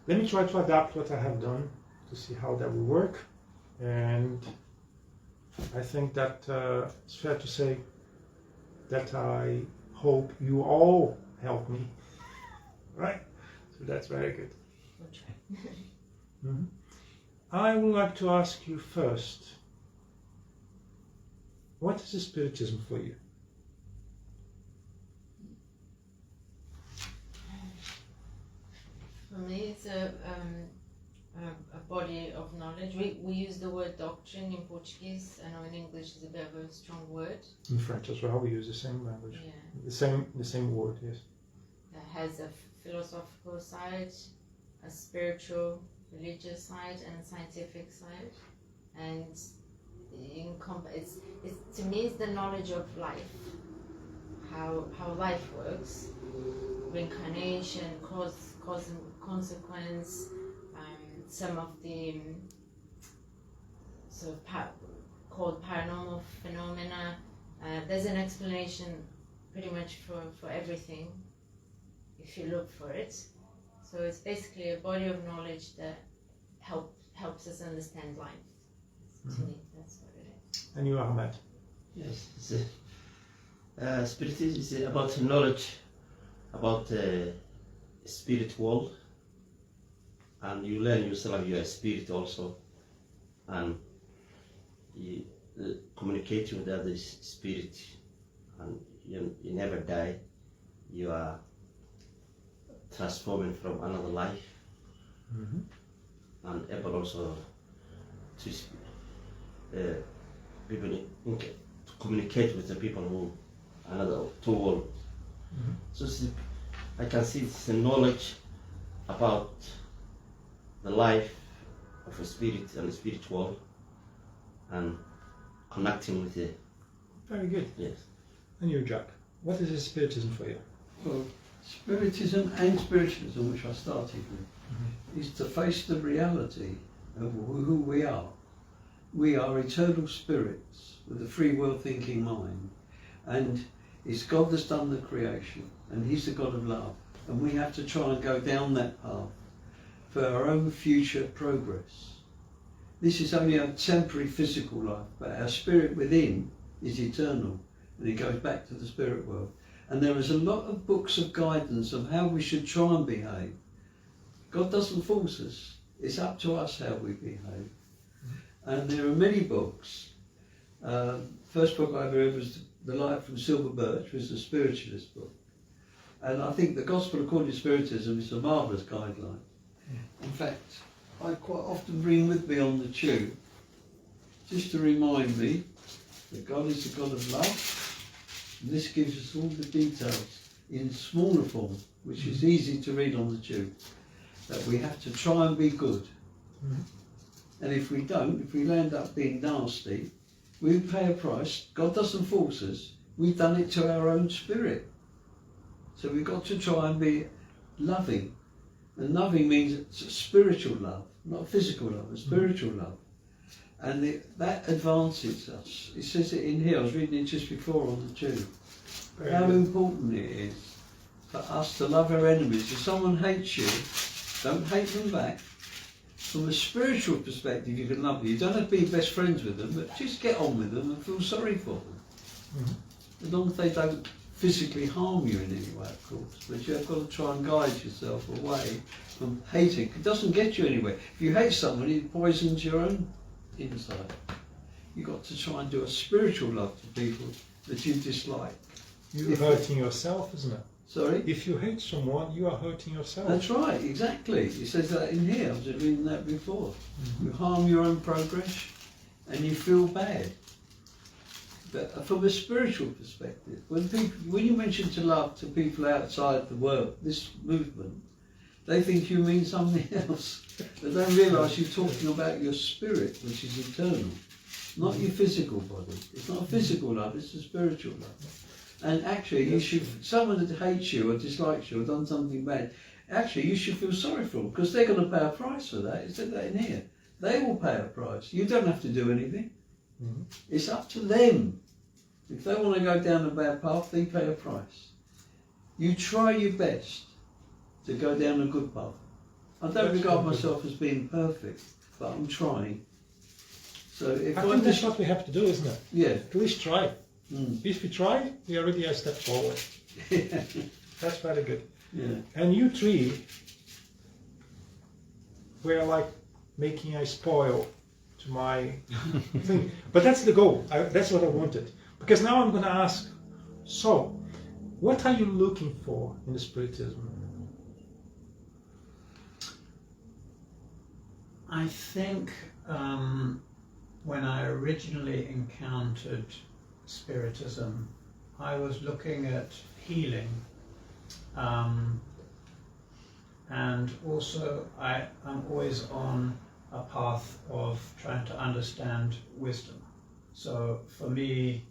let me try to adapt what I have done to see how that will work. And I think that it's fair to say that I hope you all help me, right? So that's very good. Mm-hmm. I would like to ask you first, what is Spiritism for you? For me, it's a body of knowledge. We use the word doctrine in Portuguese. I know in English it's a bit of a strong word. In French as well, we use the same language. Yeah. The same word, yes. It has a philosophical side, a spiritual, religious side, and a scientific side. And it's to me, it's the knowledge of life, how life works, reincarnation, cause and consequence. Some of the sort of called paranormal phenomena. There's an explanation pretty much for everything if you look for it. So it's basically a body of knowledge that helps us understand life. To me, that's what it is. And you, Ahmed? Yes, Spiritism is about knowledge about the spirit world. And you learn yourself you're a spirit also, and you communicate with other spirit, and you never die. You are transforming from another life, and able also to communicate with the people who another two world. So I can see it's a knowledge about the life of a spirit and a spiritual, and connecting with it. Very good. Yes. And you, Jack? What is Spiritism for you? Well, Spiritism and Spiritualism, which I started with, is to face the reality of who we are. We are eternal spirits with a free will thinking mind, and it's God that's done the creation, and He's the God of love, and we have to try and go down that path for our own future progress. This is only a temporary physical life, but our spirit within is eternal, and it goes back to the spirit world. And there is a lot of books of guidance of how we should try and behave. God doesn't force us, it's up to us how we behave. And there are many books. First book I ever read was The Light from Silver Birch, which was a spiritualist book. And I think the Gospel according to Spiritism is a marvellous guideline. In fact, I quite often bring with me on the tube, just to remind me that God is the God of love, and this gives us all the details in smaller form, which is easy to read on the tube, that we have to try and be good. And if we don't, if we end up being nasty, we pay a price. God doesn't force us, we've done it to our own spirit. So we've got to try and be loving. And loving means it's spiritual love, not physical love, but spiritual love. And that advances us. It says it in here, I was reading it just before on the tube. How important it is for us to love our enemies. If someone hates you, don't hate them back. From a spiritual perspective, you can love them. You don't have to be best friends with them, but just get on with them and feel sorry for them. As long as they don't physically harm you in any way, of course, but you've got to try and guide yourself away from hating. It doesn't get you anywhere. If you hate someone, it poisons your own inside. You've got to try and do a spiritual love to people that you dislike. You're hurting yourself, isn't it? Sorry? If you hate someone, you are hurting yourself. That's right, exactly. It says that in here. I was reading that before. You harm your own progress and you feel bad. But from a spiritual perspective, when you mention to love to people outside the world, this movement, they think you mean something else. They don't realise you're talking about your spirit, which is eternal, not your physical body. It's not a physical love, it's a spiritual love. And actually, you should, someone that hates you or dislikes you or done something bad, actually you should feel sorry for them, because they're going to pay a price for that. It said that in here. They will pay a price. You don't have to do anything. It's up to them. If they want to go down a bad path, they pay a price. You try your best to go down a good path. I don't That's regard good. myself as being perfect, but I'm trying. So if I I think that's just, what we have to do, isn't it? yeah, At least try. mm. If we try, we already a step forward. That's very good. yeah, And you three were like making a spoil to my thing. But that's the goal. That's what I wanted. Because now I'm going to ask, so, what are you looking for in the Spiritism? I think when I originally encountered Spiritism, I was looking at healing, and also I'm always on a path of trying to understand wisdom. So for me,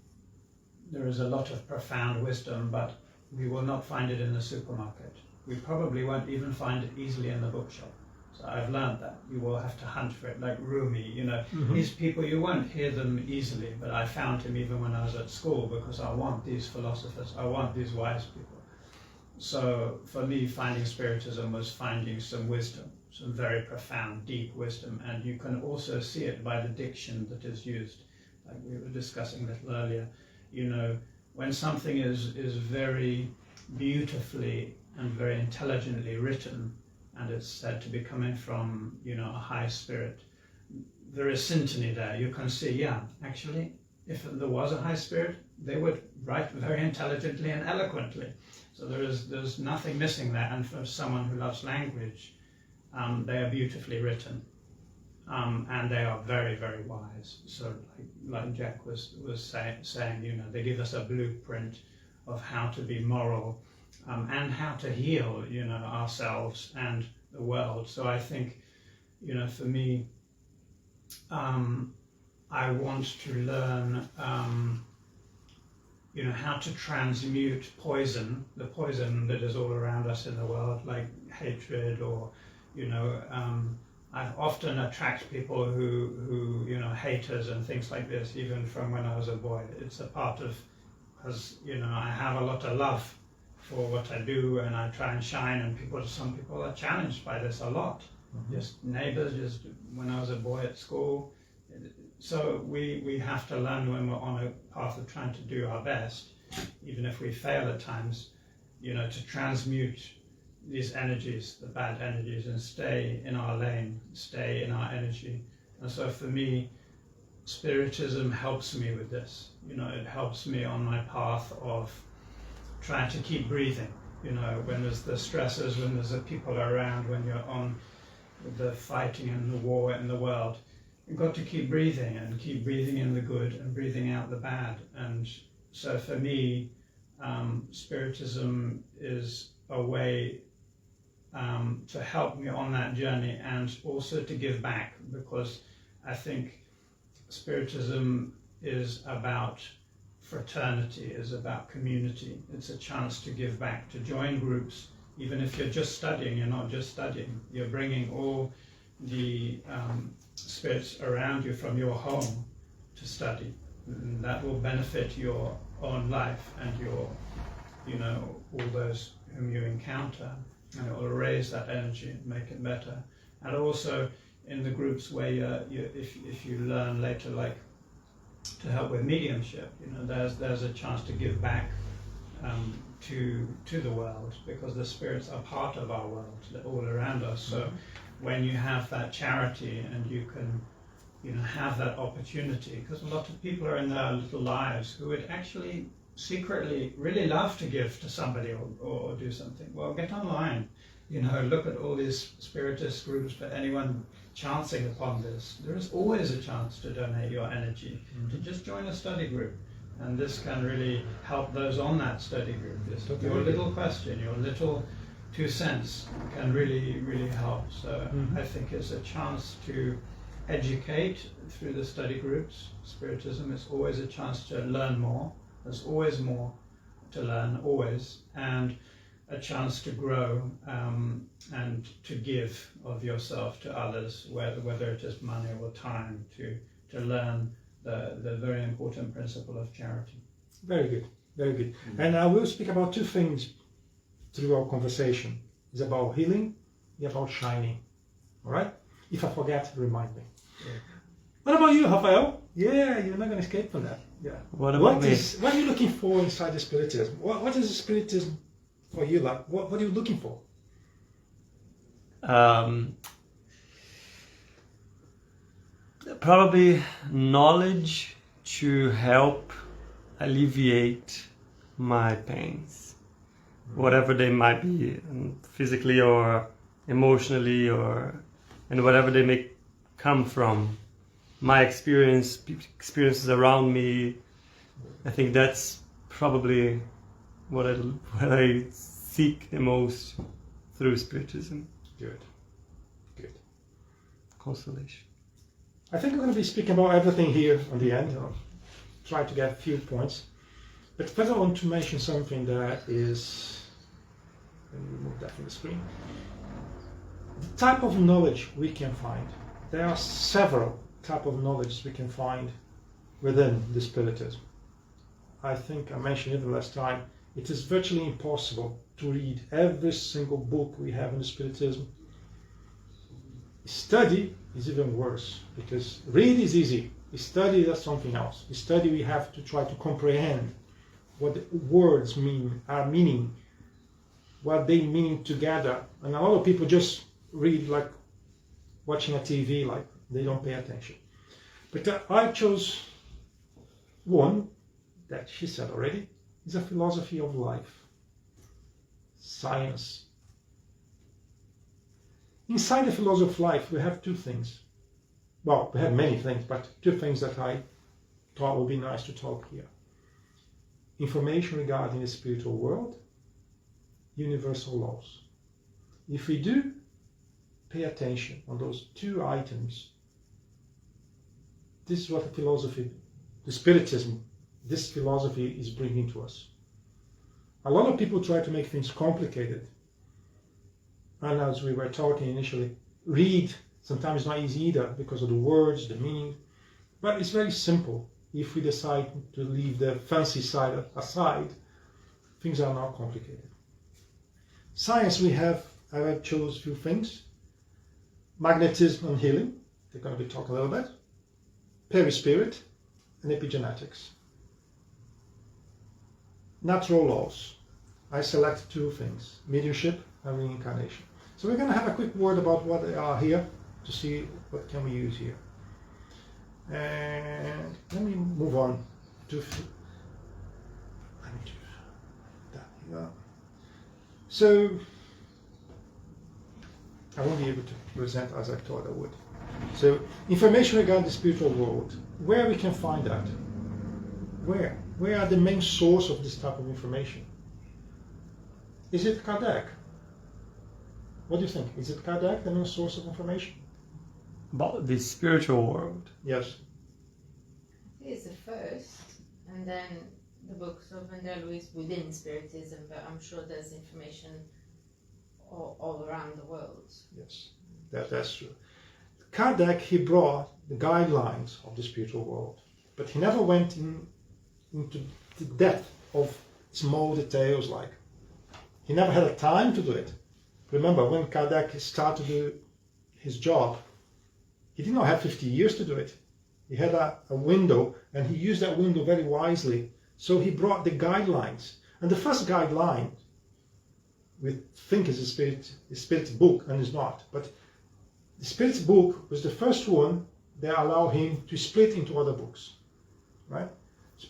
there is a lot of profound wisdom, but we will not find it in the supermarket. We probably won't even find it easily in the bookshop. So I've learned that you will have to hunt for it, like Rumi, you know. These people, you won't hear them easily, but I found him even when I was at school, because I want these philosophers, I want these wise people. So for me, finding Spiritism was finding some wisdom, some very profound, deep wisdom, and you can also see it by the diction that is used, like we were discussing a little earlier. You know, when something is very beautifully and very intelligently written, and it's said to be coming from, you know, a high spirit, there is syntony there. You can see, yeah, actually, if there was a high spirit, they would write very intelligently and eloquently. So there's nothing missing there. And for someone who loves language, they are beautifully written, and they are very, very wise. So like Jack was saying, you know, they give us a blueprint of how to be moral, and how to heal, you know, ourselves and the world. So I think, you know, for me, I want to learn, you know, how to transmute poison, the poison that is all around us in the world, like hatred, or, you know, I often attract people who, you know, haters and things like this, even from when I was a boy. It's a part of, because, you know, I have a lot of love for what I do, and I try and shine, and some people are challenged by this a lot. Just neighbors, just when I was a boy at school. So we have to learn when we're on a path of trying to do our best, even if we fail at times, you know, to transmute these energies, the bad energies, and stay in our lane, stay in our energy. And so for me, Spiritism helps me with this. You know, it helps me on my path of trying to keep breathing. You know, when there's the stresses, when there's the people around, when you're on the fighting and the war in the world, you've got to keep breathing, and keep breathing in the good and breathing out the bad. And so for me, Spiritism is a way to help me on that journey, and also to give back, because I think Spiritism is about fraternity, is about community. It's a chance to give back, to join groups. Even if you're just studying, you're not just studying, you're bringing all the spirits around you from your home to study. And that will benefit your own life and your, you know, all those whom you encounter, and it will raise that energy and make it better. And also in the groups where if you learn later, like to help with mediumship, you know, there's a chance to give back to the world, because the spirits are part of our world, they're all around us. So when you have that charity, and you can, you know, have that opportunity, because a lot of people are in their little lives who would actually secretly really love to give to somebody, or do something. Well, get online, you know, look at all these spiritist groups. For anyone chancing upon this, there is always a chance to donate your energy, to just join a study group. And this can really help those on that study group. Your little question, your little 2 cents can really, really help. So I think it's a chance to educate through the study groups. Spiritism is always a chance to learn more. There's always more to learn, always. And a chance to grow, and to give of yourself to others, whether it is money or time, to learn the very important principle of charity. Very good, very good. And I will speak about two things through our conversation. It's about healing be about shining. All right? If I forget, remind me. Yeah. What about you, Rafael? Yeah, you're not going to escape from that. Yeah. What about me? What are you looking for inside the Spiritism? What is the Spiritism for you like? What are you looking for? Probably knowledge to help alleviate my pains, whatever they might be, physically or emotionally, and whatever they may come from. My experiences around me. I think that's probably what I seek the most through Spiritism. Good. Consolation. I think we're going to be speaking about everything here on the end. I'll try to get a few points. But first I want to mention something that is... Let me remove that from the screen. The type of knowledge we can find. There are several types of knowledge we can find within the Spiritism. I think I mentioned it the last time. It is virtually impossible to read every single book we have in the Spiritism. Study is even worse, because read is easy. Study is something else. Study, we have to try to comprehend what the words meaning, what they mean together. And a lot of people just read like watching a TV, like they don't pay attention. But I chose one that she said already, is a philosophy of life, science. Inside the philosophy of life, we have two things. Well, we have many things, but two things that I thought would be nice to talk here. Information regarding the spiritual world, universal laws. If we do pay attention on those two items, this is what the philosophy, the Spiritism, this philosophy is bringing to us. A lot of people try to make things complicated. And as we were talking initially, read sometimes not easy either because of the words, the meaning. But it's very simple. If we decide to leave the fancy side aside, things are not complicated. Science, I chose a few things. Magnetism and Healing, they're going to be talking a little bit. Perispirit and Epigenetics. Natural laws. I select two things, mediumship and reincarnation. So we're going to have a quick word about what they are here to see what can we use here. And let me move on to that here. So I won't be able to present as I thought I would. So information regarding the spiritual world, where we can find that? Where are the main source of this type of information? Is it Kardec? What do you think? Is it Kardec the main source of information? About the spiritual world? Yes. He's the first, and then the books of Louis within Spiritism, but I'm sure there's information all around the world. Yes, that's true. Kardec, he brought the guidelines of the spiritual world, but he never went into the depth of small details like. He never had a time to do it. Remember, when Kardec started his job, he did not have 50 years to do it. He had a window, and he used that window very wisely. So he brought the guidelines. And the first guideline, we think is the Spirit's book, and it's not. But the Spirit's book was the first one that allowed him to split into other books. Right?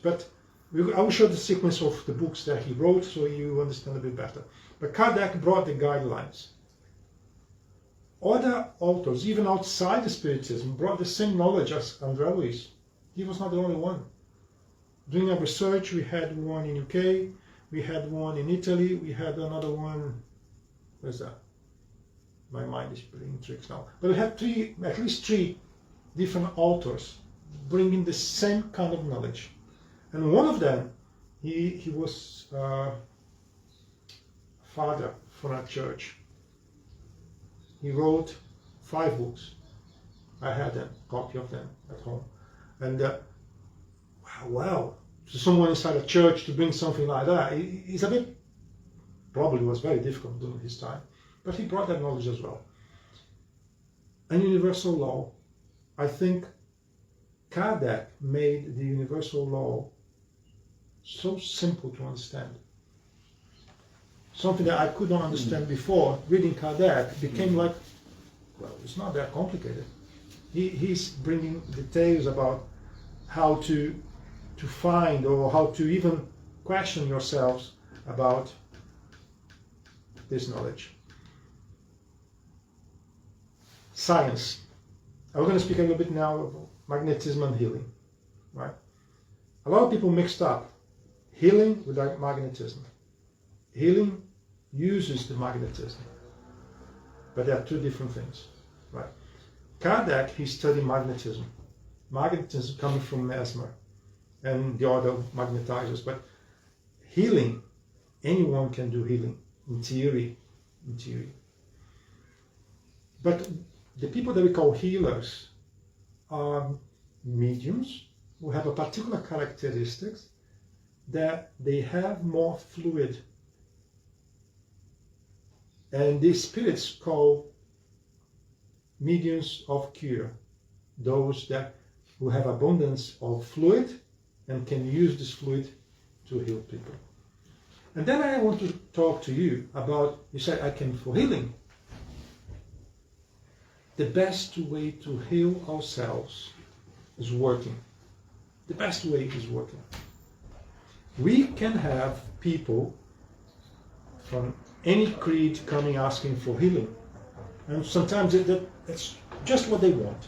But I will show the sequence of the books that he wrote so you understand a bit better. But Kardec brought the guidelines. Other authors, even outside the Spiritism, brought the same knowledge as André Luiz. He was not the only one. Doing our research, we had one in UK, we had one in Italy, we had another one, where's that? My mind is playing tricks now. But we had at least three different authors bringing the same kind of knowledge. And one of them, he was a father from a church. He wrote 5 books. I had a copy of them at home. And wow, to someone inside a church to bring something like that, it's a bit, probably was very difficult during his time. but he brought that knowledge as well. An universal law, I think Kardec made the universal law so simple to understand. Something that I could not understand before, reading Kardec became like, well, it's not that complicated. He's bringing details about how to find or how to even question yourselves about this knowledge. Science. I'm going to speak a little bit now of magnetism and healing. Right? A lot of people mixed up healing with magnetism. Healing uses the magnetism, but they are two different things. Right? Kardec, he studied magnetism. Magnetism coming from Mesmer and the other magnetizers, but healing, anyone can do healing in theory. But the people that we call healers are mediums who have a particular characteristics that they have more fluid. And these spirits call mediums of cure, those that who have abundance of fluid and can use this fluid to heal people. And then I want to talk to you about, you said I came for healing. The best way to heal ourselves is working. The best way is working. We can have people from any creed coming asking for healing. And sometimes it's just what they want.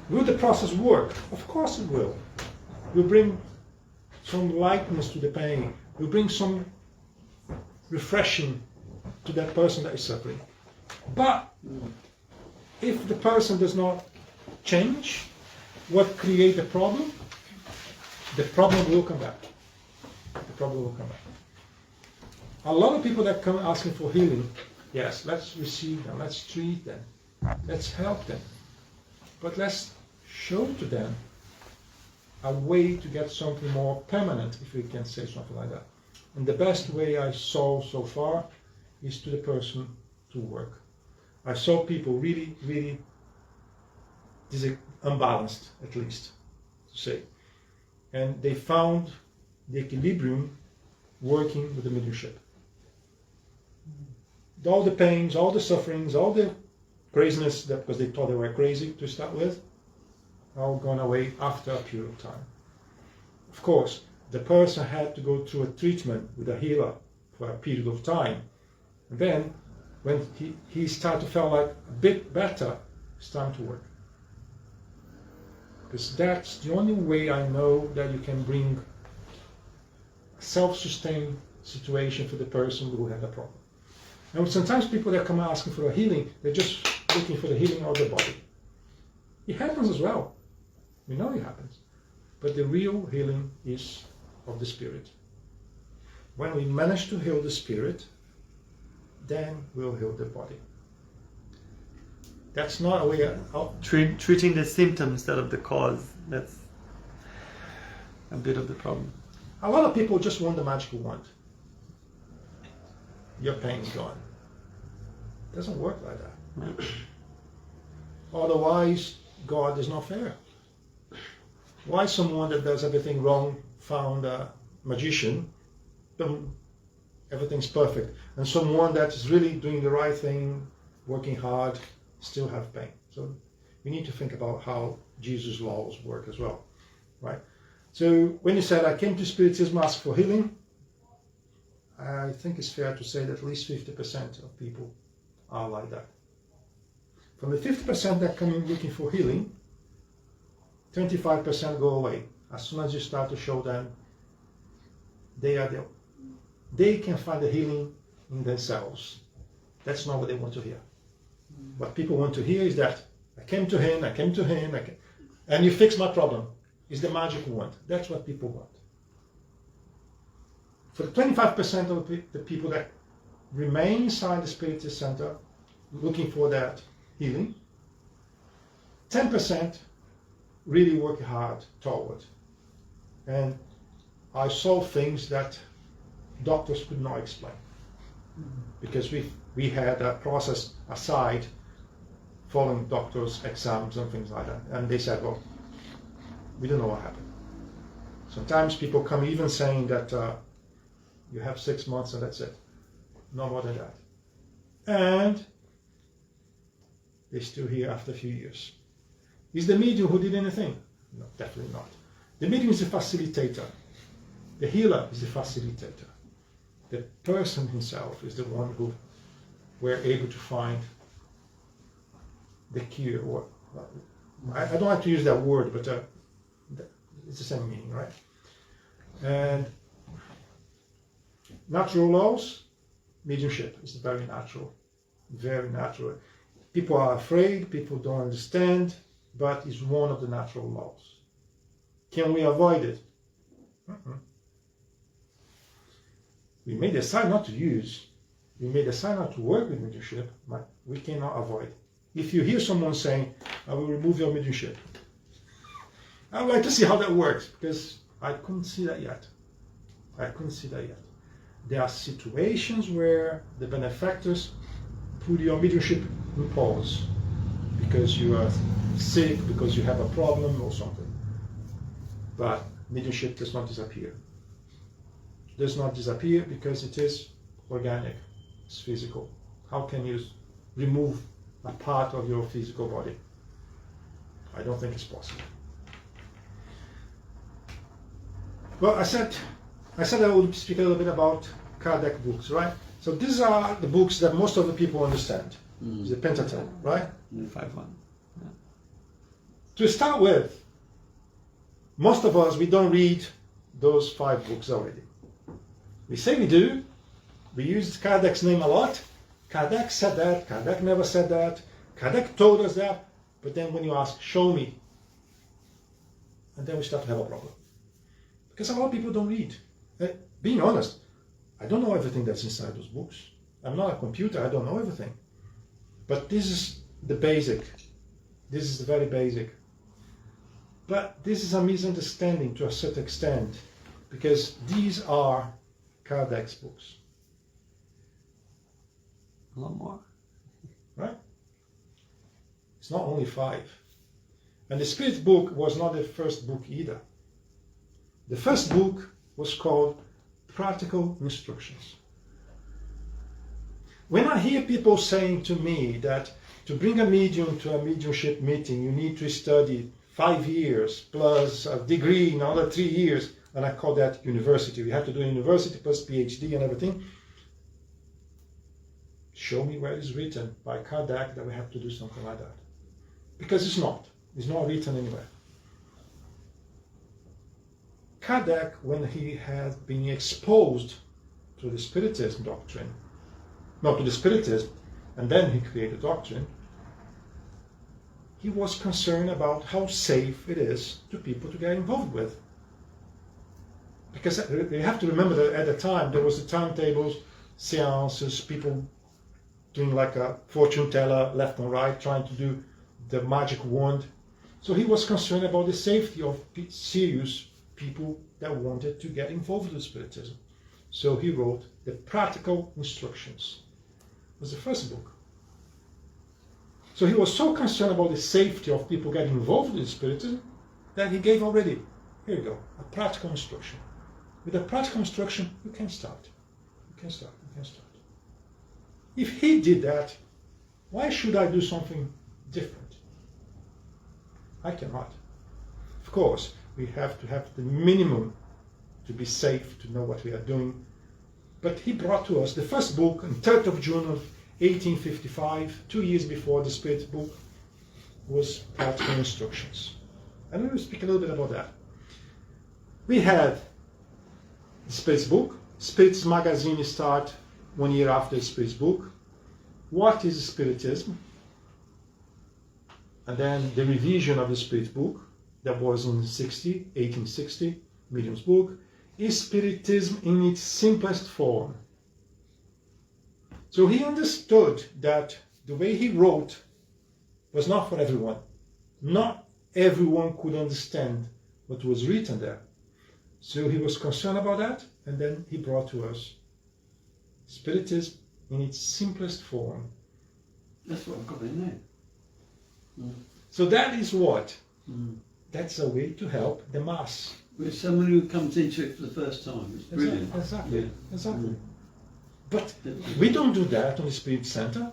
Will the process work? Of course it will. Will bring some lightness to the pain. Will bring some refreshing to that person that is suffering. But if the person does not change what creates the problem will come back. The problem will come back. A lot of people that come asking for healing, yes, let's receive them, let's treat them, let's help them. But let's show to them a way to get something more permanent, if we can say something like that. And the best way I saw so far is to the person to work. I saw people really, really unbalanced, at least, to say. And they found the equilibrium working with the mediumship. All the pains, all the sufferings, all the craziness, that because they thought they were crazy to start with, all gone away after a period of time. Of course, the person had to go through a treatment with a healer for a period of time. And then, when he started to feel like a bit better, it's time to work. Because that's the only way I know that you can bring a self-sustained situation for the person who had a problem. And sometimes people that come asking for a healing, they're just looking for the healing of the body. It happens as well. We know it happens. But the real healing is of the spirit. When we manage to heal the spirit, then we'll heal the body. That's not a way of Treating the symptom instead of the cause. That's a bit of the problem. A lot of people just want the magical wand. Your pain's gone. It doesn't work like that. Otherwise, God is not fair. Why someone that does everything wrong found a magician, boom, everything's perfect, and someone that is really doing the right thing, working hard, still have pain? So we need to think about how Jesus' laws work as well, right? So when you said I came to Spiritism ask for healing, I think it's fair to say that at least 50% of people are like that. From the 50% that come in looking for healing, 25% go away. As soon as you start to show them they can find the healing in themselves. That's not what they want to hear. What people want to hear is that I came to him, and you fix my problem. It's the magic wand. That's what people want. For the 25% of the people that remain inside the Spiritist Center looking for that healing, 10% really work hard toward. And I saw things that doctors could not explain. because we had a process aside following doctors' exams and things like that. And they said, well, we don't know what happened. Sometimes people come even saying that you have 6 months and that's it. No more than that. And they're still here after a few years. Is the medium who did anything? No, definitely not. The medium is the facilitator. The healer is the facilitator. The person himself is the one who we're able to find the cure. Or, I don't like to use that word, but it's the same meaning, right? And natural laws, mediumship is very natural, very natural. People are afraid, people don't understand, but it's one of the natural laws. Can we avoid it? We may decide not to use, we may decide not to work with mediumship, but we cannot avoid. If you hear someone saying, I will remove your mediumship, I would like to see how that works, because I couldn't see that yet. There are situations where the benefactors put your mediumship in pause because you are sick, because you have a problem or something. But mediumship does not disappear. Does not disappear because it is organic, it's physical. How can you remove a part of your physical body? I don't think it's possible. Well, I said I would speak a little bit about Kardec books, right? So these are the books that most of the people understand. The Pentateuch, right? The 5-1. Yeah. To start with, most of us, we don't read those 5 books already. We say we do. We use Kardec's name a lot. Kardec said that. Kardec never said that. Kardec told us that. But then when you ask, show me, and then we start to have a problem. Because a lot of people don't read. Being honest, I don't know everything that's inside those books. I'm not a computer, I don't know everything. But this is the basic. This is the very basic. But this is a misunderstanding to a certain extent, because these are Kardec's books. A lot more. Right? It's not only 5. And the Spirit book was not the first book either. The first book was called Practical Instructions. When I hear people saying to me that to bring a medium to a mediumship meeting, you need to study 5 years plus a degree in another 3 years, and I call that university. We have to do university plus PhD and everything. Show me where it's written by Kardec that we have to do something like that. Because it's not. It's not written anywhere. Kardec, when he had been exposed to the Spiritism doctrine, not to the Spiritism, and then he created doctrine, he was concerned about how safe it is to people to get involved with. Because you have to remember that at the time there was the timetables, seances, people doing like a fortune teller left and right, trying to do the magic wand. So he was concerned about the safety of serious people that wanted to get involved with Spiritism. So he wrote the Practical Instructions. It was the first book. So he was so concerned about the safety of people getting involved with Spiritism that he gave already, here you go, a practical instruction. With a practical instruction, you can start. You can start. If he did that, why should I do something different? I cannot. Of course, we have to have the minimum to be safe, to know what we are doing. But he brought to us the first book on 3rd of June of 1855, 2 years before the Spirit book, was Practical Instructions. And we will speak a little bit about that. We had the Spirit's book. Spirit's magazine started 1 year after the Spirit's book. What is Spiritism? And then the revision of the Spirit book, that was in 1860, Medium's book, is Spiritism in its simplest form. So he understood that the way he wrote was not for everyone. Not everyone could understand what was written there. So he was concerned about that, and then he brought to us Spiritism in its simplest form. That's what I've got in there. So that is what? Mm. That's a way to help the mass. With someone who comes into it for the first time, it's brilliant. Exactly. Yeah. Exactly. Mm. But we don't do that on the Spirit Center.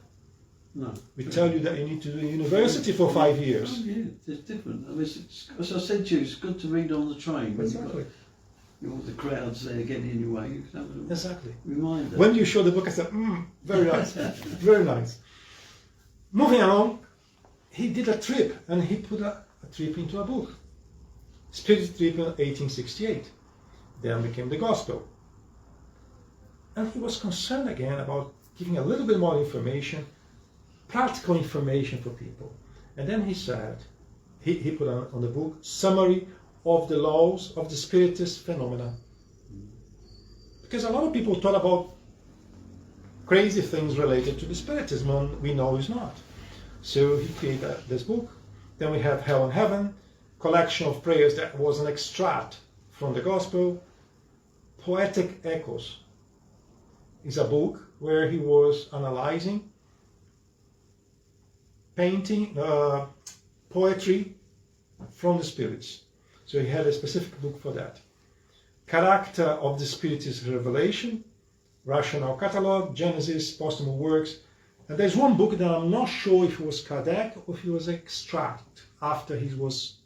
No. We tell you that you need to do a university for 5 years. Oh, yeah, it's different. I mean, as I said to you, it's good to read on the train. When Exactly. you've got all the crowds there getting in your way. You can have a Exactly. reminder. When you show the book, I said, very nice, very nice. Moving along, he did a trip, and he put a trip into a book. Spirit Trip in 1868. Then became the Gospel. And he was concerned again about giving a little bit more information, practical information for people. And then he said, he put on the book, Summary of the Laws of the Spiritist Phenomena. Because a lot of people thought about crazy things related to the Spiritism, and we know it's not. So he created this book. Then we have Hell and Heaven, collection of prayers that was an extract from the Gospel. Poetic Echoes is a book where he was analyzing, painting, poetry from the spirits. So he had a specific book for that. Character of the Spiritist Revelation, Rational Catalogue, Genesis, Posthumous Works. And there's one book that I'm not sure if it was Kardec or if it was extract after he was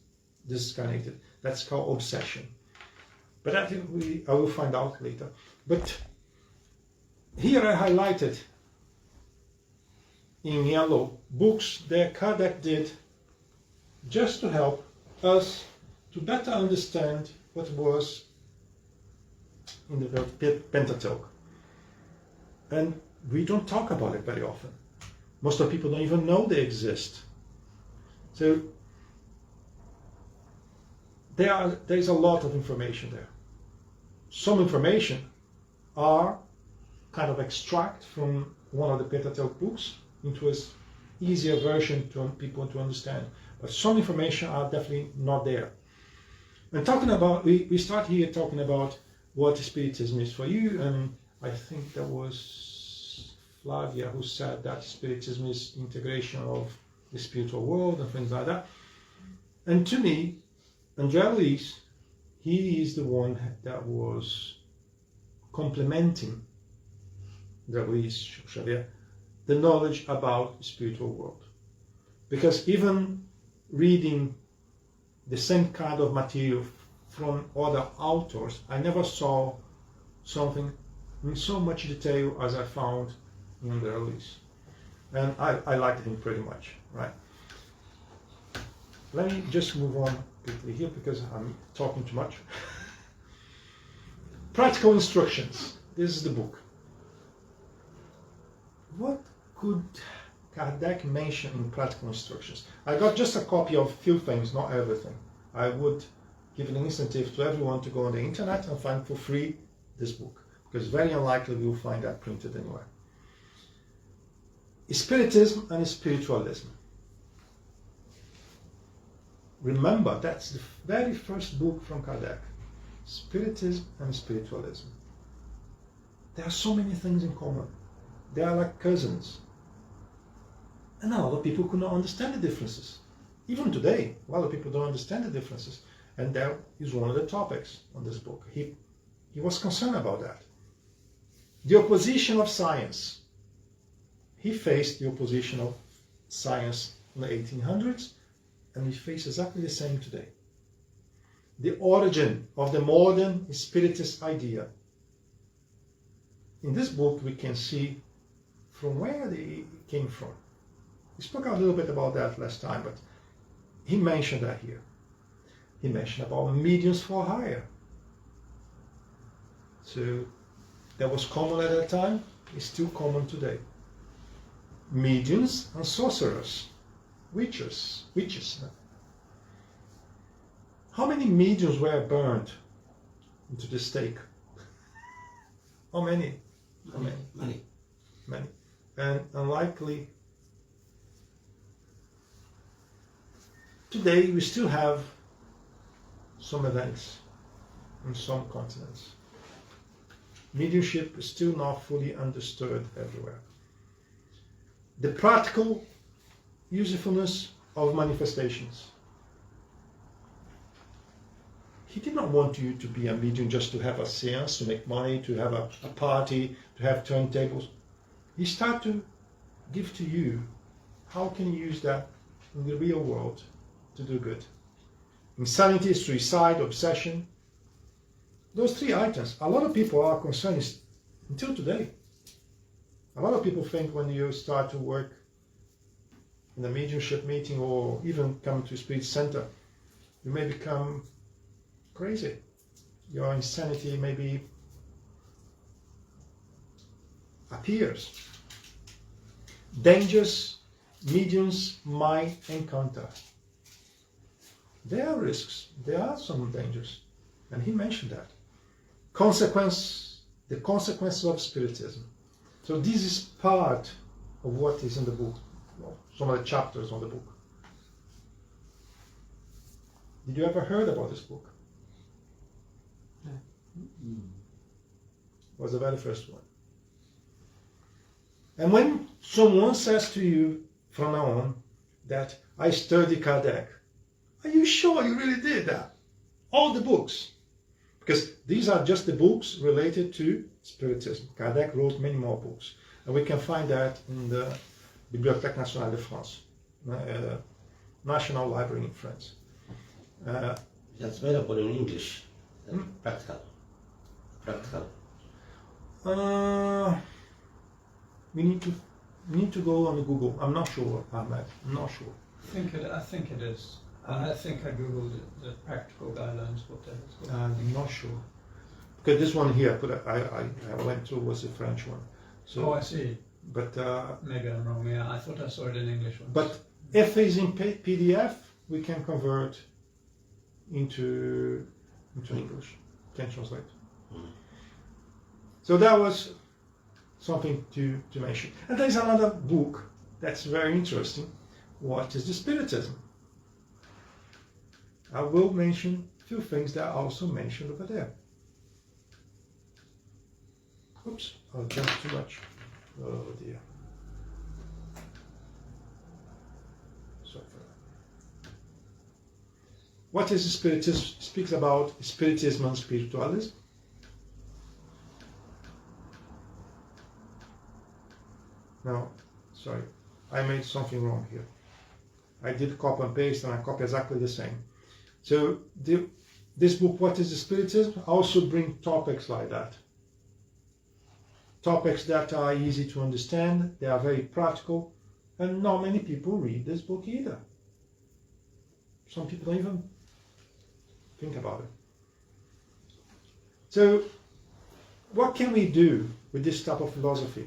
discarnated. That's called Obsession. But that I will find out later. But here I highlighted in yellow books that Kardec did just to help us to better understand what was in the Pentateuch. And we don't talk about it very often. Most of the people don't even know they exist. So there is a lot of information there. Some information are kind of extract from one of the Pentateuch books into an easier version to people to understand. But some information are definitely not there. And talking about, we start here talking about what Spiritism is for you, and I think that was Flavia who said that Spiritism is integration of the spiritual world and things like that. And to me, André Luiz, he is the one that was complementing André Luiz Xavier, the knowledge about the spiritual world. Because even reading the same kind of material from other authors, I never saw something in so much detail as I found in André Luiz. And I liked him pretty much, right? Let me just move on quickly here because I'm talking too much. Practical Instructions. This is the book. What could Kardec mention in Practical Instructions? I got just a copy of a few things, not everything. I would give an incentive to everyone to go on the internet and find for free this book, because very unlikely we will find that printed anywhere. Spiritism and Spiritualism. Remember, that's the very first book from Kardec. Spiritism and Spiritualism. There are so many things in common. They are like cousins. And a lot of people could not understand the differences. Even today, a lot of people don't understand the differences. And that is one of the topics on this book. He was concerned about that. The opposition of science. He faced the opposition of science in the 1800s, and we face exactly the same today. The origin of the modern Spiritist idea. In this book we can see from where they came from. We spoke a little bit about that last time, but he mentioned that here. He mentioned about mediums for hire. So that was common at that time, is still common today. Mediums and sorcerers, witches. How many mediums were burned into the stake? How many? Many. And unlikely. Today we still have some events in some continents. mediumship is still not fully understood everywhere. The practical usefulness of manifestations. He did not want you to be a medium just to have a seance, to make money, to have a party, to have turntables. He started to give to you how can you use that in the real world to do good. Insanity, suicide, obsession. Those three items, a lot of people are concerned until today. A lot of people think when you start to work in a mediumship meeting or even come to a spirit center, you may become crazy. Your insanity maybe appears. Dangers mediums might encounter. There are risks, there are some dangers, and he mentioned that. The consequences of Spiritism. So this is part of what is in the book, some of the chapters on the book. Did you ever heard about this book? Was the very first one. And when someone says to you from now on that I studied Kardec, are you sure you really did that? All the books. Because these are just the books related to Spiritism. Kardec wrote many more books. And we can find that in the Bibliothèque Nationale de France, National Library in France. That's available in English. Practical. We need to go on Google. I'm not sure, Ahmed. I'm not sure. I think it is. I think I googled the practical guidelines. What the hell it's called? I'm not sure. Because this one here, I went through was a French one. So, I see. But Maybe I'm wrong. Yeah, I thought I saw it in English once. but if it's in PDF, we can convert into English. Can translate. So that was something to mention. And there's another book that's very interesting. What is the Spiritism? I will mention a few things that are also mentioned over there. Oops, I've done too much. Oh dear. Sorry for that. What is the Spiritism? Speaks about Spiritism and spiritualism. No, sorry, I made something wrong here. I did copy and paste and I copy exactly the same. So this book, What is the Spiritism, also bring topics like that. Topics that are easy to understand, they are very practical, and not many people read this book either. Some people don't even think about it. So what can we do with this type of philosophy?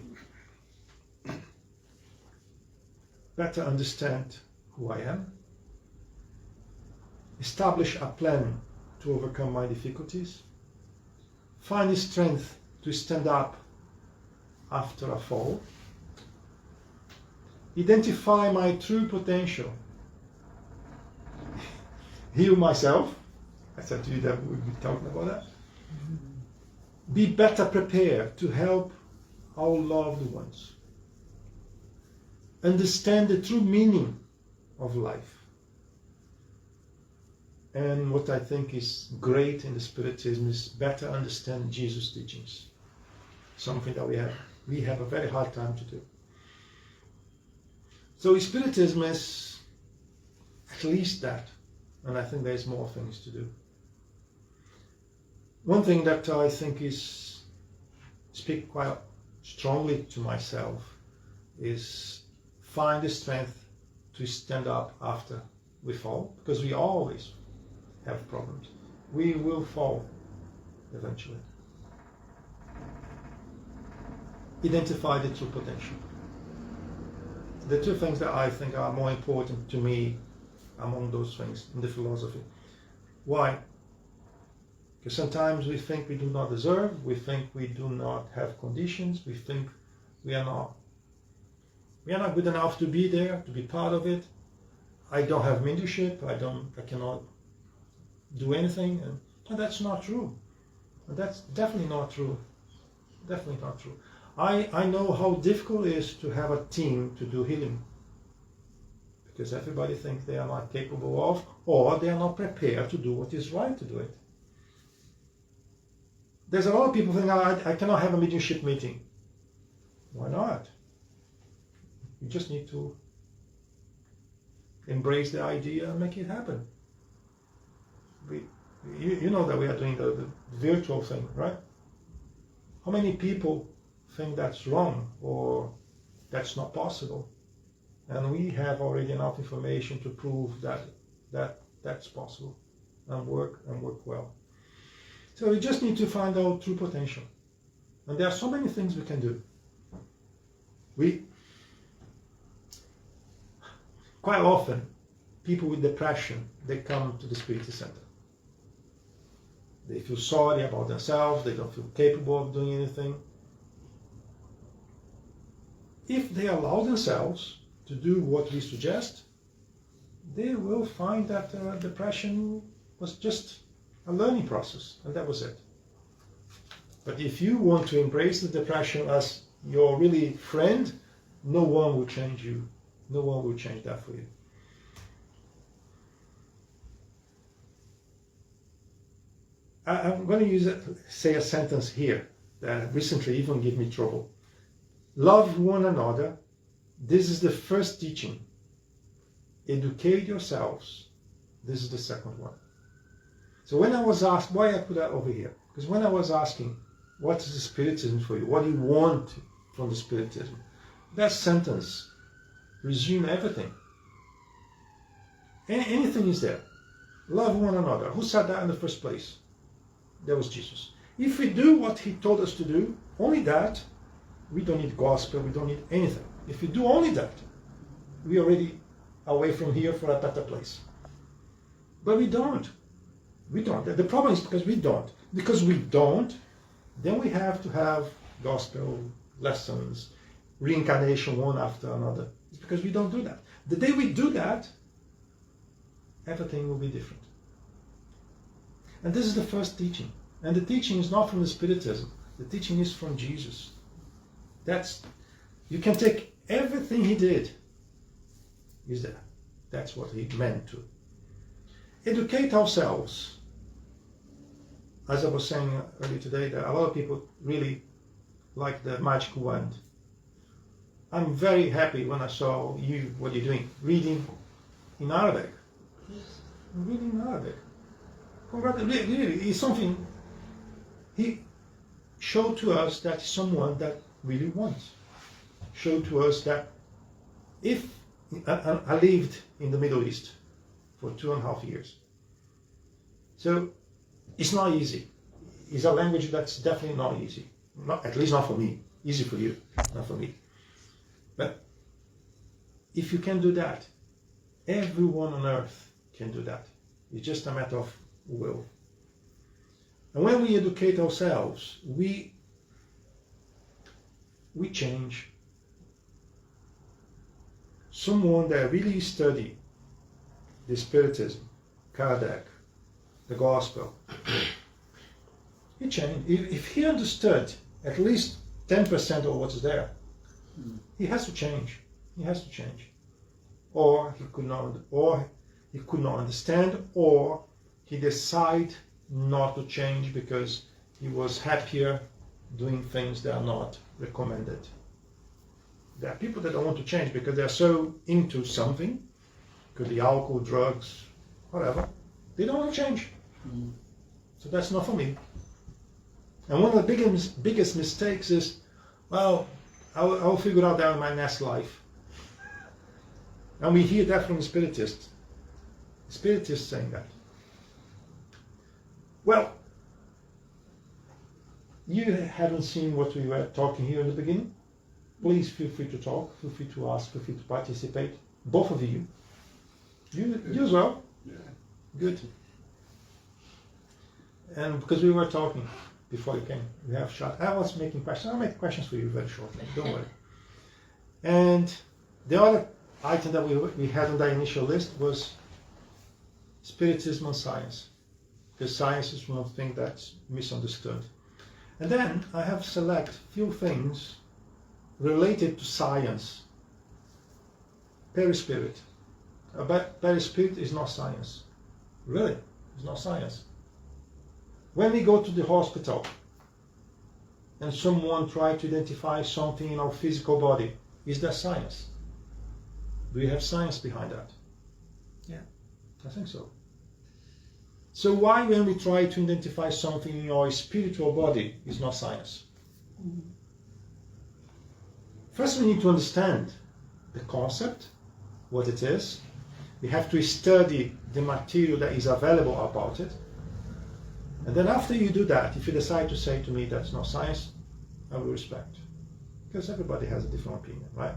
Better understand who I am, establish a plan to overcome my difficulties, find the strength to stand up after a fall, identify my true potential, heal myself. I said to you that we'll be talking about that. Be better prepared to help our loved ones. Understand the true meaning of life. And what I think is great in the Spiritism is better understand Jesus' teachings. Something that we have a very hard time to do. So Spiritism is at least that, and I think there's more things to do. One thing that I think is speak quite strongly to myself is find the strength to stand up after we fall, because we always have problems. We will fall eventually. Identify the true potential. The two things that I think are more important to me among those things in the philosophy. Why? Because sometimes we think we do not deserve, we think we do not have conditions, we think we are not good enough to be there, to be part of it. I don't have mentorship, I cannot do anything, and that's not true. That's definitely not true. Definitely not true. I know how difficult it is to have a team to do healing. Because everybody thinks they are not capable of, or they are not prepared to do what is right to do it. There's a lot of people thinking, I cannot have a mediumship meeting. Why not? You just need to embrace the idea and make it happen. You know that we are doing the virtual thing, right? How many people think that's wrong or that's not possible? And we have already enough information to prove that's possible and work well. So we just need to find out true potential. And there are so many things we can do. Quite often, people with depression, they come to the Spiritist Center. They feel sorry about themselves, they don't feel capable of doing anything. If they allow themselves to do what we suggest, they will find that depression was just a learning process, and that was it. But if you want to embrace the depression as your really friend, no one will change you. No one will change that for you. I'm going to say a sentence here that recently even gave me trouble. Love one another. This is the first teaching. Educate yourselves. This is the second one. So when I was asked, why I put that over here? Because when I was asking, what is the Spiritism for you? What do you want from the Spiritism? That sentence resumes everything. Anything is there. Love one another. Who said that in the first place? That was Jesus. If we do what he told us to do, only that, we don't need gospel, we don't need anything. If we do only that, we are already away from here for a better place. But we don't. We don't. The problem is because we don't. Because we don't, then we have to have gospel lessons, reincarnation one after another. It's because we don't do that. The day we do that, everything will be different. And this is the first teaching. And the teaching is not from the Spiritism. The teaching is from Jesus. You can take everything he did. Is there. That's what he meant to. Educate ourselves. As I was saying earlier today, that a lot of people really like the magic wand. I'm very happy when I saw what you're doing, reading in Arabic. Reading in Arabic. Really, it's something he showed to us that someone that really wants. Showed to us that if I lived in the Middle East for 2.5 years. So it's not easy. It's a language that's definitely not easy. At least not for me. Easy for you, not for me. But if you can do that, everyone on earth can do that. It's just a matter of will. And when we educate ourselves, we change. Someone that really study the Spiritism, Kardec, the Gospel, he changed. If he understood at least 10% of what's there, he has to change. He has to change. Or he could not understand, or he decide not to change because he was happier doing things that are not recommended. There are people that don't want to change because they're so into something, could be alcohol, drugs, whatever. They don't want to change. So that's not for me. And one of the biggest mistakes is, well, I'll figure out that in my next life. And we hear that from the Spiritists. The Spiritists saying that. Well, you haven't seen what we were talking here in the beginning. Please feel free to talk, feel free to ask, feel free to participate. Both of you. You as well? Yeah. Good. And because we were talking before you came, we have shot. I was making questions. I'll make questions for you very shortly. Don't worry. And the other item that we had on the initial list was Spiritism and Science. Because science is one thing that's misunderstood. And then I have select few things related to science. Perispirit. But perispirit is not science. Really, it's not science. When we go to the hospital and someone tries to identify something in our physical body, is that science? Do we have science behind that? Yeah. I think so. So why when we try to identify something in our spiritual body is not science? First we need to understand the concept, what it is. We have to study the material that is available about it. And then after you do that, if you decide to say to me that's not science, I will respect. Because everybody has a different opinion, right?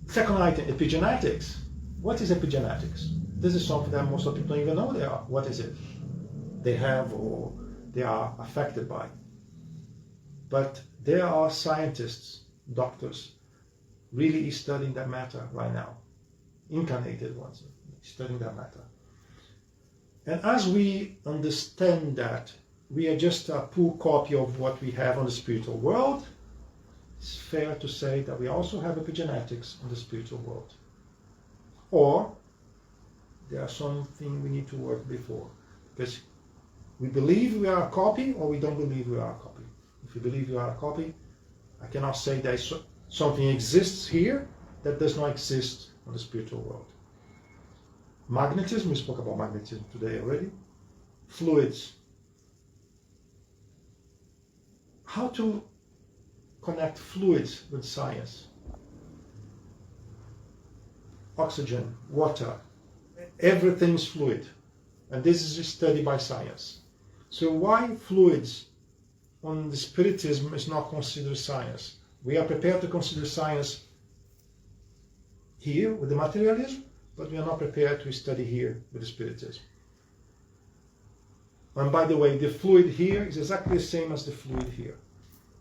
Second item, epigenetics. What is epigenetics? This is something that most of people don't even know they are. What is it? They have or they are affected by. But there are scientists, doctors, really studying that matter right now. Incarnated ones, studying that matter. And as we understand that we are just a poor copy of what we have on the spiritual world, it's fair to say that we also have epigenetics on the spiritual world. Or there are something we need to work before. Because we believe we are a copy or we don't believe we are a copy. If you believe you are a copy, I cannot say that something exists here that does not exist on the spiritual world. Magnetism, we spoke about magnetism today already. Fluids. How to connect fluids with science. Oxygen, water, everything is fluid. And this is a study by science. So why fluids on the Spiritism is not considered science? We are prepared to consider science here with the materialism, but we are not prepared to study here with the Spiritism. And by the way, the fluid here is exactly the same as the fluid here.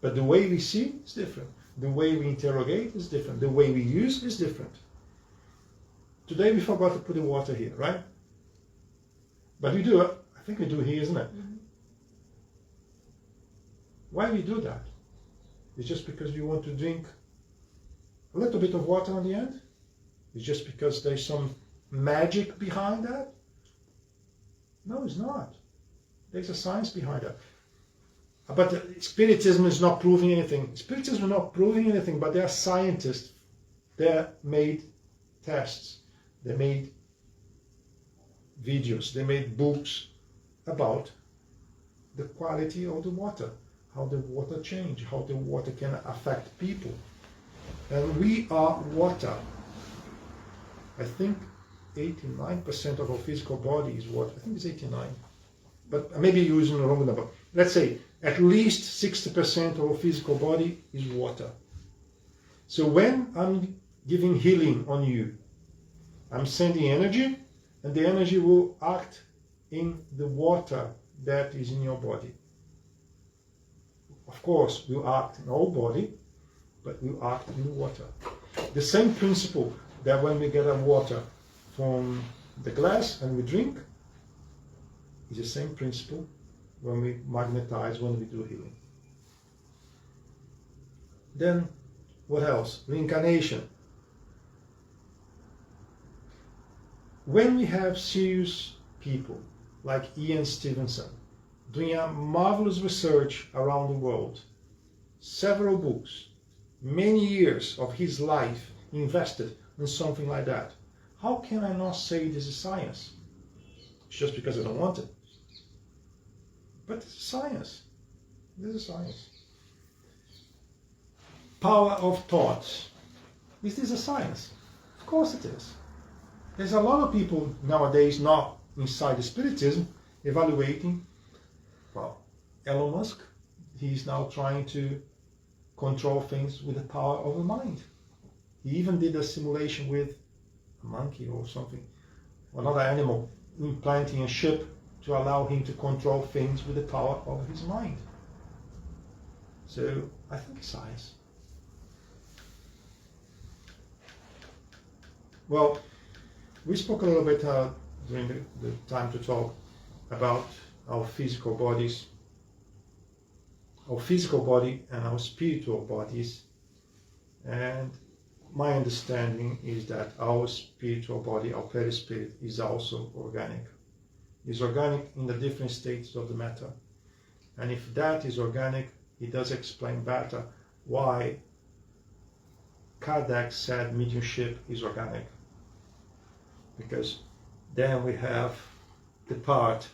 But the way we see is different. The way we interrogate is different. The way we use is different. Today we forgot to put the water here, right? But we do it. I think we do here, isn't it? Mm-hmm. Why we do that? It's just because we want to drink a little bit of water on the end? It's just because there's some magic behind that? No, it's not. There's a science behind that. But Spiritism is not proving anything. Spiritism is not proving anything, but there are scientists that made tests. They made videos, they made books about the quality of the water, how the water changes, how the water can affect people. And we are water. I think 89% of our physical body is water. I think it's 89. But maybe you're using the wrong number. Let's say at least 60% of our physical body is water. So when I'm giving healing on you, I'm sending energy, and the energy will act in the water that is in your body. Of course, will act in our body, but will act in the water. The same principle that when we get our water from the glass and we drink, is the same principle when we magnetize, when we do healing. Then, what else? Reincarnation. When we have serious people like Ian Stevenson doing a marvelous research around the world, several books, many years of his life invested in something like that, how can I not say this is science? It's just because I don't want it. But this is science. This is science. Power of thoughts. Is this a science? Of course it is. There's a lot of people nowadays not inside the Spiritism evaluating, well, Elon Musk, he's now trying to control things with the power of the mind. He even did a simulation with a monkey or something, another animal, implanting a chip to allow him to control things with the power of his mind. So I think it's science. Well, we spoke a little bit during the time to talk about our physical bodies, our physical body and our spiritual bodies. And my understanding is that our spiritual body, our perispirit, is also organic. It's organic in the different states of the matter. And if that is organic, it does explain better why Kardec said mediumship is organic. Because then we have the part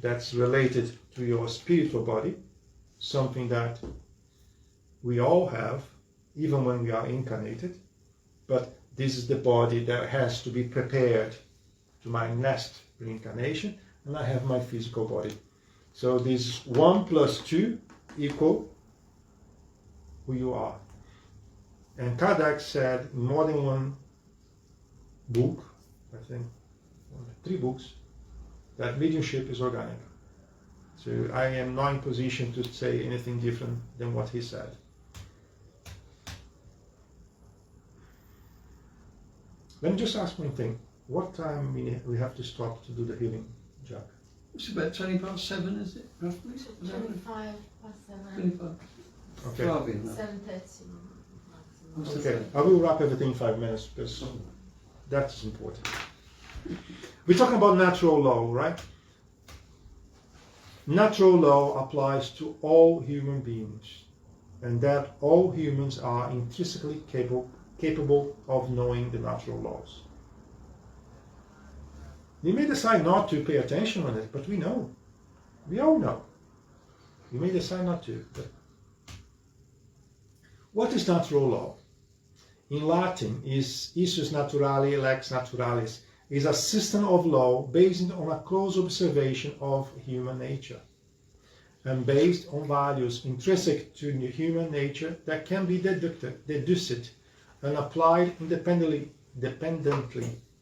that's related to your spiritual body, something that we all have, even when we are incarnated, but this is the body that has to be prepared to my next reincarnation, and I have my physical body. So this 1 + 2 equal who you are. And Kardec said in more than one book, I think 3 books, that mediumship is organic. So I am not in position to say anything different than what he said. Let me just ask one thing. What time we have to stop to do the healing, Jack? It's about 20 past 7, is it, roughly? Is that right? 25 past 7. 25. Okay. 7:30. Okay, I will wrap everything in 5 minutes because that's important. We're talking about natural law, right? Natural law applies to all human beings, and that all humans are intrinsically capable of knowing the natural laws. We may decide not to pay attention on it, but we know. We all know. We may decide not to. But what is natural law? In Latin, is ius naturale lex naturalis, is a system of law based on a close observation of human nature and based on values intrinsic to human nature that can be deduced and applied independently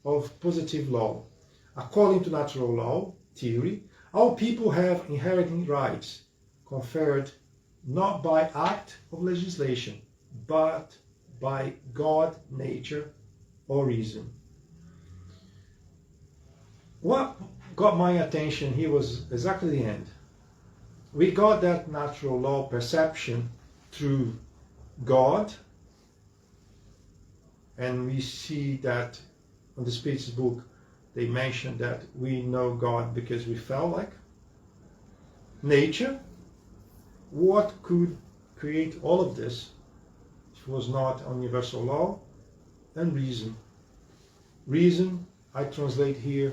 of positive law. According to natural law theory, all people have inheriting rights conferred not by act of legislation, but by God, nature, or reason. What got my attention here was exactly the end. We got that natural law perception through God, and we see that on the Spirit's book they mention that we know God because we felt like. Nature, what could create all of this if it was not universal law? And reason. Reason I translate here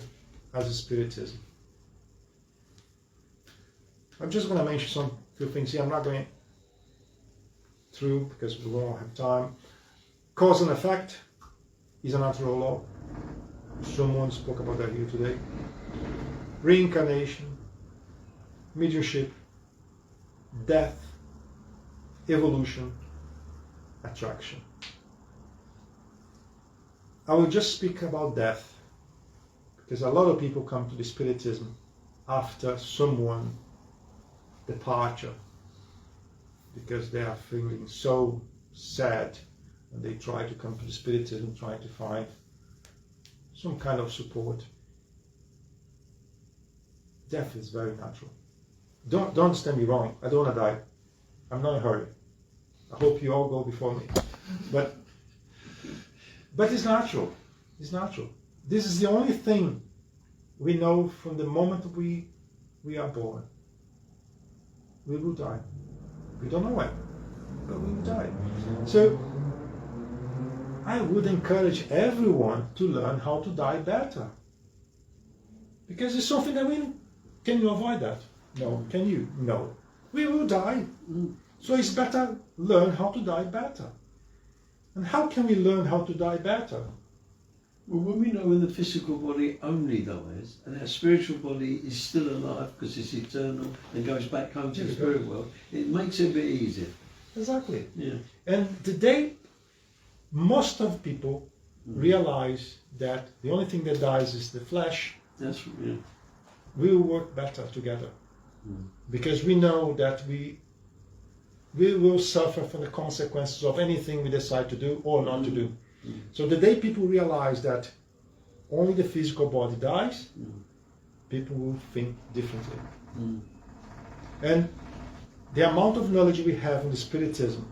as a Spiritism. I'm just going to mention some few things here. I'm not going through because we won't have time. Cause and effect is a natural law. Someone spoke about that here today. Reincarnation, mediumship, death, evolution, attraction. I will just speak about death because a lot of people come to the Spiritism after someone departure because they are feeling so sad and they try to come to the Spiritism trying to find some kind of support. Death is very natural. Don't understand me wrong. I don't want to die. I'm not in a hurry. I hope you all go before me. But it's natural. It's natural. This is the only thing we know from the moment we are born. We will die. We don't know when, but we will die. So I would encourage everyone to learn how to die better. Because it's something that can you avoid that? No. Can you? No. We will die. So it's better learn how to die better. And how can we learn how to die better? Well, when we know when the physical body only dies and our spiritual body is still alive because it's eternal and goes back home to the spirit world, it makes it a bit easier. Exactly. Yeah. And today, most of people realize that the only thing that dies is the flesh. That's yeah. We will work better together because we know that we will suffer from the consequences of anything we decide to do or not to do. So the day people realize that only the physical body dies, people will think differently. And the amount of knowledge we have in the Spiritism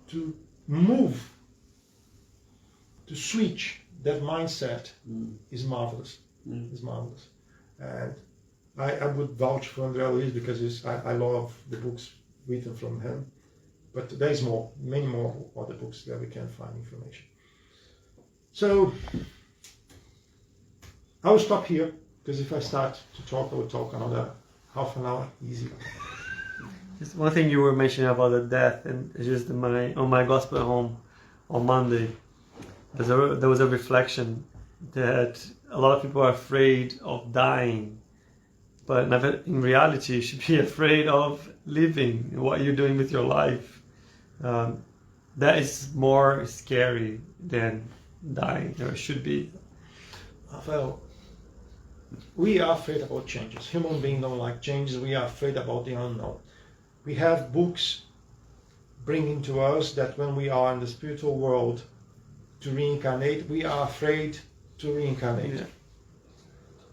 to move, to switch that mindset is marvelous. Is marvelous. And I would vouch for André Luiz because I love the books written from him. But there is more, many more other books that we can find information. So I will stop here because if I start to talk, I will talk another half an hour easy. Just one thing you were mentioning about the death, and it's just on my gospel at home on Monday, there was a reflection that a lot of people are afraid of dying, but never, in reality, you should be afraid of living, what you're doing with your life. That is more scary than dying, or should be. Well, we are afraid about changes. Human beings don't like changes. We are afraid about the unknown. We have books bringing to us that when we are in the spiritual world to reincarnate, we are afraid to reincarnate. Yeah.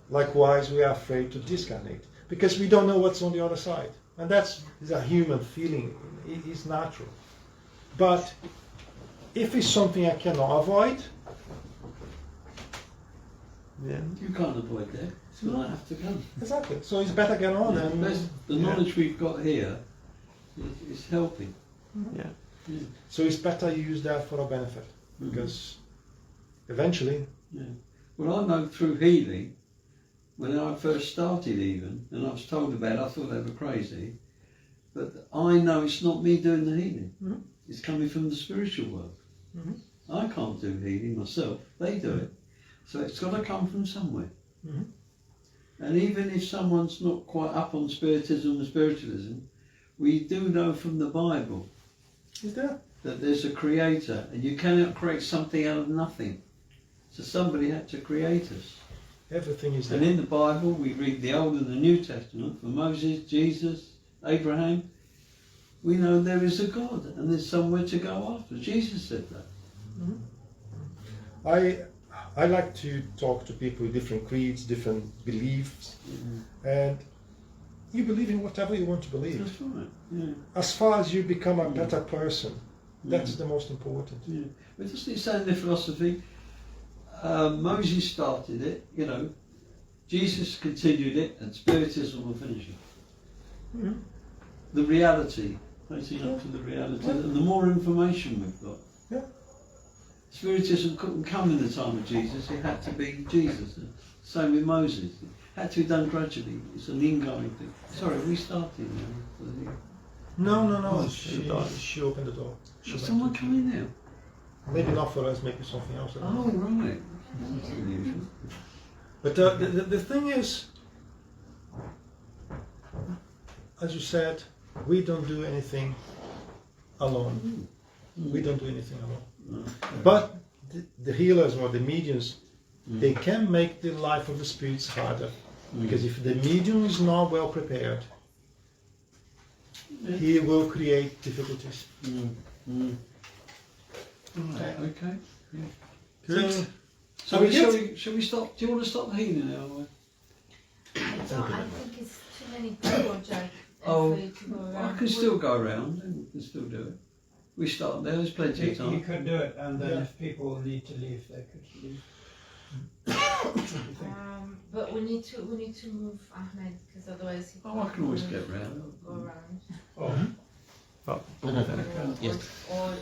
Likewise, we are afraid to discarnate because we don't know what's on the other side. And that's a human feeling. It's natural. But if it's something I cannot avoid, Yeah. You can't avoid that. It's going to have to come. exactly. So it's better get on and The knowledge we've got here is helping. Yeah. Yeah. so it's better use that for our benefit because eventually. Yeah. Well, I know through healing, when I first started even, and I was told about it, I thought they were crazy, but I know it's not me doing the healing. Mhm. It's coming from the spiritual world. Mhm. I can't do healing myself. They do it. So it's got to come from somewhere. Mhm. And even if someone's not quite up on Spiritism and Spiritualism, we do know from the Bible Is there? that there's a creator, and you cannot create something out of nothing. So somebody had to create us. Everything is there. And in the Bible, we read the Old and the New Testament, for Moses, Jesus, Abraham, we know there is a God, and there's somewhere to go after. Jesus said that. I like to talk to people with different creeds, different beliefs, and you believe in whatever you want to believe. That's right, yeah. As far as you become a better person, that's the most important. Yeah. But doesn't it say in the philosophy, Moses started it, you know, Jesus continued it, and Spiritism will finish it. Mhm. The reality, facing up to the reality, and the more information we've got. Yeah. Spiritism couldn't come in the time of Jesus, it had to be Jesus. Same with Moses. It had to be done gradually. It's an ingoing thing. Sorry, we started now. No. Oh, She opened the door. She Is went someone to- coming now? Maybe not for us, maybe something else. I don't know. Oh, right. That's unusual. But the thing is, as you said, we don't do anything alone. We don't do anything alone. But the healers or the mediums, they can make the life of the spirits harder. Because if the medium is not well prepared, he will create difficulties. Right, okay. Yeah. Good. So Are we shall good? we stop? Do you want to stop the healing now? I think it's too many people, Jack. Oh, for you to go I around. can still go around and we can still do it. We start there, there's plenty of You time. could do it, and then Yeah. if people need to leave, they could leave. But we need to move Ahmed because otherwise he Oh, I can always move- get round. Go around. Oh, Well, Or- Yes. or